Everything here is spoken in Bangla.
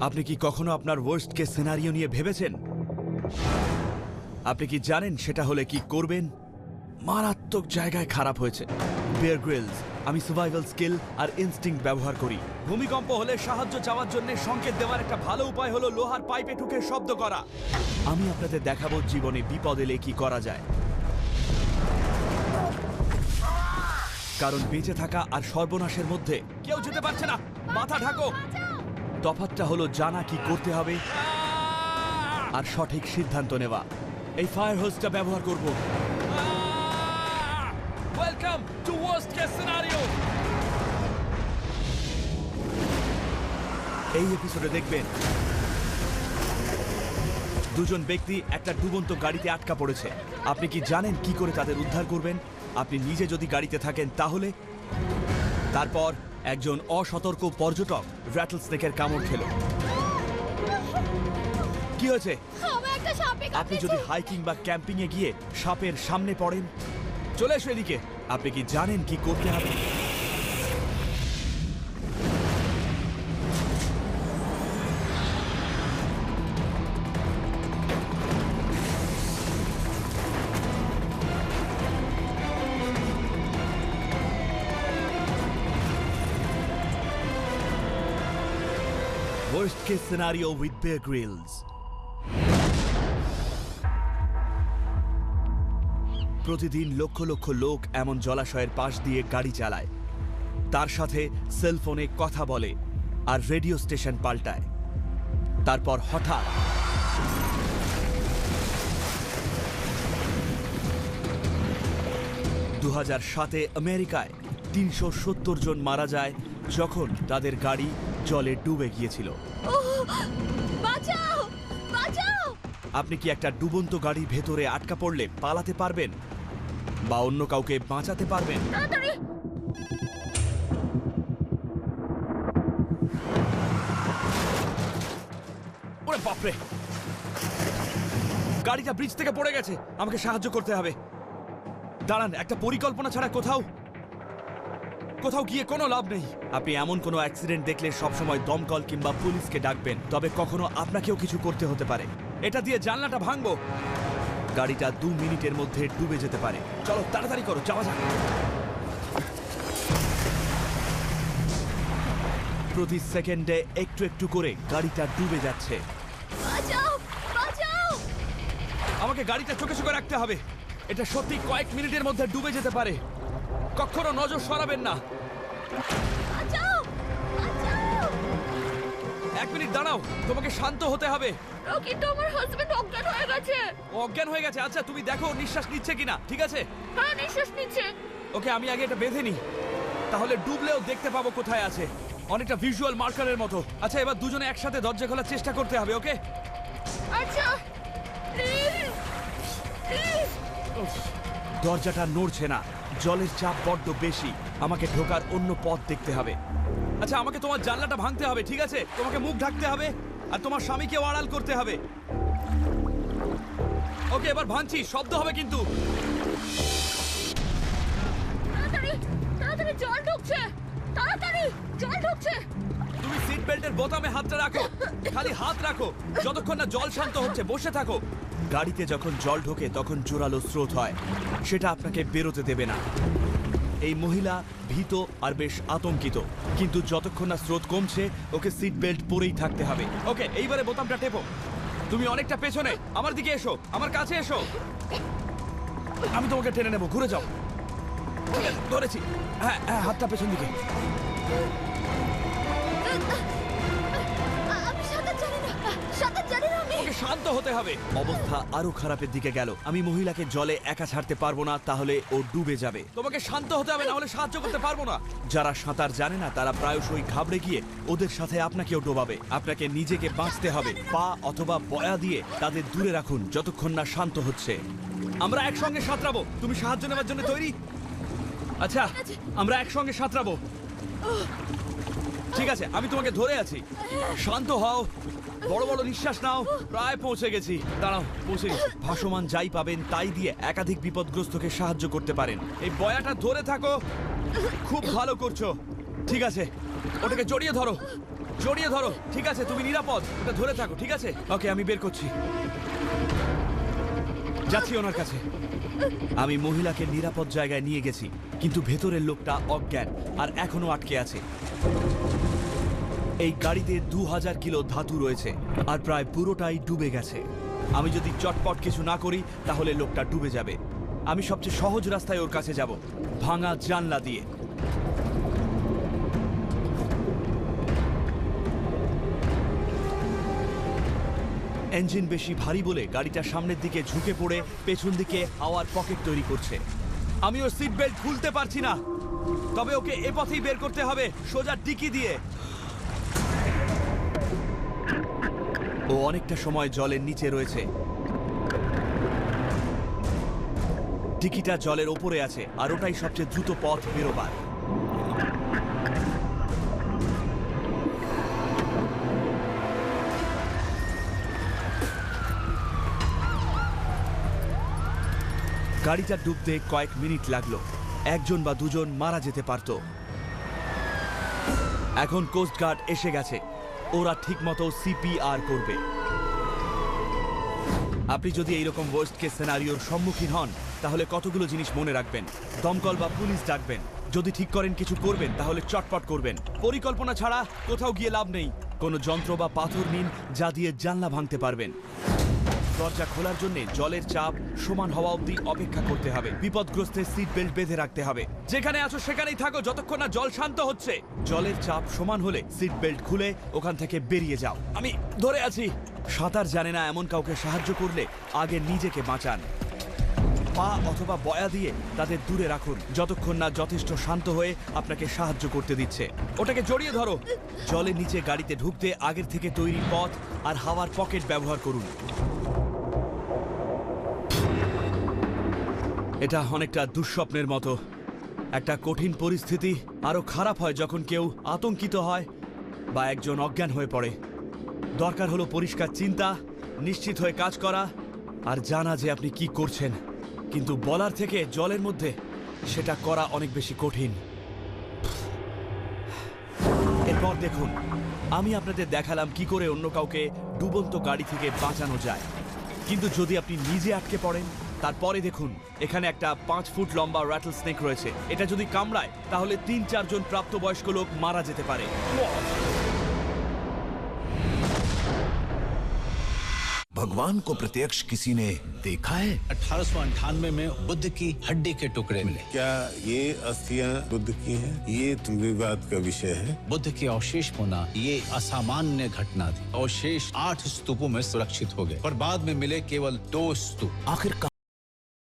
আপনি কি কখনো আপনার ওয়ার্স্ট কেস সিনারিও নিয়ে ভেবেছেন? আপনি কি জানেন সেটা হলে কি করবেন? মারাত্মক জায়গায় খারাপ হয়েছে। বিয়ার গ্রিলস, আমি সার্ভাইভাল স্কিল আর ইনস্টিংক্ট ব্যবহার করি। ভূমিকম্প হলে সাহায্য চাওয়ার জন্য সংকেত দেওয়ার একটা ভালো উপায় হলো লোহার পাইপে ঠুকে শব্দ করা। আমি আপনাদের দেখাবো জীবনে বিপদ এলে কি করা যায়। কারণ বেঁচে থাকা আর সর্বনাশের মধ্যে কেউ যেতে পারছে না। মাথা ঢাকো। তফাৎটা হলো জানা কি করতে হবে আর সঠিক সিদ্ধান্ত নেওয়া। এই ফায়ার হোসটা ব্যবহার করব। Welcome to worst case scenario. এই এপিসোডে দেখবেন দুজন ব্যক্তি একটা ডুবন্ত গাড়িতে আটকা পড়েছে। আপনি কি জানেন কি করে তাদের উদ্ধার করবেন? আপনি নিজে যদি গাড়িতে থাকেন তাহলে। তারপর একজন অসতর্ক পর্যটক র্যাটল স্নেকের কামড় খেল। কি হয়েছে? আপনি যদি হাইকিং বা ক্যাম্পিং এ গিয়ে সাপের সামনে পড়েন, চলে এসো এদিকে। আপনি কি জানেন কি করতে হবে? Worst case scenario with Bear Grylls. প্রতিদিন লক্ষ লক্ষ লোক এমন জলাশয়ের পাশ দিয়ে গাড়ি চালায়, তার সাথে সেলফোনে কথা বলে আর রেডিও স্টেশন পাল্টায়। তারপর হঠাৎ (2007) আমেরিকায় 370 জন মারা যায় যখন তাদের গাড়ি জলে ডুবে গিয়েছিল। বাঁচাও! বাঁচাও! আপনি কি একটা ডুবন্ত গাড়ির ভেতরে আটকা পড়লে পালাতে পারবেন বা অন্য কাউকে বাঁচাতে পারবেন? তাড়াতাড়ি! ওরে বাপরে, গাড়িটা ব্রিজ থেকে পড়ে গেছে। আমাকে সাহায্য করতে হবে। দাঁড়ান, একটা পরিকল্পনা ছাড়া কোথাও গিয়ে কোনো লাভ নেই। আপনি এমন কোনো অ্যাক্সিডেন্ট দেখলে সবসময় দমকল কিংবা পুলিশকে ডাকবেন, তবে কখনো আপনাকেও কিছু করতে হতে পারে। এটা দিয়ে জানলাটা ভাঙবো। গাড়িটা 2 মিনিটের মধ্যে ডুবে যেতে পারে। চলো তাড়াতাড়ি করো, যাওয়া যাক। প্রতি সেকেন্ডে একটু একটু করে গাড়িটা ডুবে যাচ্ছে। বাঁচাও! বাঁচাও! আমাকে গাড়িটা চোখে চোখে রাখতে হবে। এটা সত্যি কয়েক মিনিটের মধ্যে ডুবে যেতে পারে। কখনো নজর সরাবেন না। বাঁচাও! বাঁচাও! 1 মিনিট দাঁড়াও, তোমাকে শান্ত হতে হবে। কিন্তু আমার হাজবেন্ড অজ্ঞান হয়ে গেছে। অজ্ঞান হয়ে গেছে? আচ্ছা, তুমি দেখো নিঃশ্বাস নিচ্ছে কিনা। ঠিক আছে, হ্যাঁ, নিঃশ্বাস নিচ্ছে। ওকে, আমি আগে এটা বেঁধে নিই, তাহলে ডুবলেও দেখতে পাবো কোথায় আছে। অনেকটা ভিজুয়াল মার্কারের মতো। আচ্ছা, এবার দুজনে একসাথে দরজা খোলার চেষ্টা করতে হবে। ওকে? আচ্ছা, প্লিজ প্লিজ। দরজাটা নড়ছে না, জলের চাপ বড্ড বেশি। আমাকে ঢোকার অন্য পথ দেখতে হবে। আচ্ছা, আমাকে তোমার জানলাটা ভাঙতে হবে, ঠিক আছে? তোমাকে মুখ ঢাকতে হবে আর তোমার স্বামীকেও আড়াল করতে হবে। ওকে, এবার ভাঙছি, শব্দ হবে কিন্তু। তাড়াতাড়ি তাড়াতাড়ি, জল ঢুকছে। তাড়াতাড়ি, জল ঢুকছে। তুমি সিট বেল্টের বোতামে হাতটা রাখো, খালি হাত রাখো যতক্ষণ না জল শান্ত হচ্ছে। বসে থাকো। গাড়িতে যখন জল ঢোকে তখন জোরালো স্রোত হয়, সেটা আপনাকে বেরোতে দেবে না। এই মহিলা ভীত আর বেশ আতঙ্কিত, কিন্তু যতক্ষণ না স্রোত কমছে ওকে সিট বেল্ট পরেই থাকতে হবে। ওকে, এইবারে বোতামটা টেপো। তুমি অনেকটা পেছনে, আমার দিকে এসো, আমার কাছে এসো। আমি তোমাকে টেনে নেবো, ঘুরে যাও। ঠিক আছে, ধরেছি। হ্যাঁ হ্যাঁ, হাতটা পেছন দিকে। আমি সাঁতার জানি না, সাঁতার জানি না আমি। ওকে শান্ত হতে হবে। অবস্থা আরো খারাপের দিকে গেল। আমি মহিলাকে জলে একা ছাড়তে পারবো না, তাহলে ও ডুবে যাবে। তোমাকে শান্ত হতে হবে, না হলে সাহায্য করতে পারবো না। যারা সাঁতার জানে না তারা প্রায়শই ঘাবড়ে গিয়ে ওদের সাথে আপনাকেও ডোবাবে। আপনাকে নিজেকে বাঁচতে হবে। পা অথবা বয়া দিয়ে তাদের দূরে রাখুন যতক্ষণ না শান্ত হচ্ছে। আমরা একসঙ্গে সাঁতরাবো। তুমি সাহায্য নেওয়ার জন্য তৈরি? আচ্ছা, আমরা একসঙ্গে সাঁতরাবো। ঠিক আছে, আমি তোমাকে ধরে আছি। শান্ত হও, বড় বড় নিঃশ্বাস নাও। প্রায় পৌঁছে গেছি। দাঁড়াও, পৌঁছে গেছি। ভাসমান যাই পাবেন তাই দিয়ে একাধিক বিপদগ্রস্তকে সাহায্য করতে পারেন। এই বয়াটা ধরে থাকো। খুব ভালো করছো। ঠিক আছে, ওটাকে জড়িয়ে ধরো। জড়িয়ে ধরো। ঠিক আছে, তুমি নিরাপদ। ওটা ধরে থাকো, ঠিক আছে? ওকে, আমি বের করছি। যাচ্ছি ওনার কাছে। আমি মহিলাকে নিরাপদ জায়গায় নিয়ে গেছি, কিন্তু ভেতরের লোকটা অজ্ঞান আর এখনো আটকে আছে। এই গাড়িতে 2000 কিলো ধাতু রয়েছে আর প্রায় পুরোটাই ডুবে গেছে। আমি যদি চটপট কিছু না করি তাহলে লোকটা ডুবে যাবে। আমি সবচেয়ে সহজ রাস্তায় ওর কাছে যাব, ভাঙা জানলা দিয়ে। ইঞ্জিন বেশি ভারী বলে গাড়িটা সামনের দিকে ঝুঁকে পড়ে পেছন দিকে হাওয়ার পকেট তৈরি করছে। আমি ওর সিট বেল্ট খুলতে পারছি না, তবে ওকে এ পথেই বের করতে হবে, সোজা ডিকি দিয়ে। ও অনেকটা সময় জলের নিচে রয়েছে। ডিকিটা জলের ওপরে আছে আর ওটাই সবচেয়ে দ্রুত পথ বেরোবার। গাড়িটা ডুবতে কয়েক মিনিট লাগলো। একজন বা দুজন মারা যেতে পারত। এখন কোস্ট গার্ড এসে গেছে, ওরা ঠিকমতো সিপিআর করবে। আপনি যদি এইরকম ওয়ার্স্ট কেস সিনারিওর সম্মুখীন হন তাহলে কতগুলো জিনিস মনে রাখবেন। দমকল বা পুলিশ ডাকবেন। যদি ঠিক করেন কিছু করবেন তাহলে চটপট করবেন। পরিকল্পনা ছাড়া কোথাও গিয়ে লাভ নেই। কোনো যন্ত্র বা পাথর নিন যা দিয়ে জানলা ভাঙতে পারবেন। দরজা খোলার জন্য জলের চাপ সমান হওয়া অবধি অপেক্ষা করতে হবে। বিপদগ্রস্তের সিট বেল্ট বেঁধে রাখতে হবে। যেখানে আছো সেখানেই থাকো যতক্ষণ না জল শান্ত হচ্ছে। জলের চাপ সমান হলে সিট বেল্ট খুলে ওখান থেকে বেরিয়ে যাও। আমি ধরে আছি। সাঁতার জানে না এমন কাউকে সাহায্য করলে আগে নিজেকে বাঁচান। পা অথবা বয়া দিয়ে তাদের দূরে রাখুন যতক্ষণ না যথেষ্ট শান্ত হয়ে আপনাকে সাহায্য করতে দিচ্ছে। ওটাকে জড়িয়ে ধরো। জলের নিচে গাড়িতে ঢুকতে আগের থেকে তৈরি পথ আর হাওয়ার পকেট ব্যবহার করুন। এটা অনেকটা দুঃস্বপ্নের মতো। একটা কঠিন পরিস্থিতি আরো খারাপ হয় যখন কেউ আতঙ্কিত হয় বা একজন অজ্ঞান হয়ে পড়ে। দরকার হলো পরিষ্কার চিন্তা, নিশ্চিত হয়ে কাজ করা আর জানা যে আপনি কি করছেন, কিন্তু বলার থেকে জলের মধ্যে সেটা করা অনেক বেশি কঠিন। এরপর দেখুন, আমি আপনাদের দেখালাম কি করে অন্য কাউকে ডুবন্ত গাড়ি থেকে বাঁচানো যায়, কিন্তু যদি আপনি নিজে আটকে পড়েন তারপরে দেখুন এখানে একটা 5 ফুট লম্বা র্যাটল স্নেক রয়েছে। এটা যদি কামড়ায় তাহলে 3-4 জন প্রাপ্তবয়স্ক লোক মারা যেতে পারে। भगवान को प्रत्यक्ष किसी ने देखा है? 1898 में बुद्ध की हड्डी के टुकड़े मिले। क्या ये अस्थियां बुद्ध की हैं? ये विवाद का विषय है। बुद्ध के अवशेष होना ये असामान्य घटना थी। अवशेष 8 स्तूपों में सुरक्षित हो गए और बाद में मिले केवल 2 स्तूप। आखिर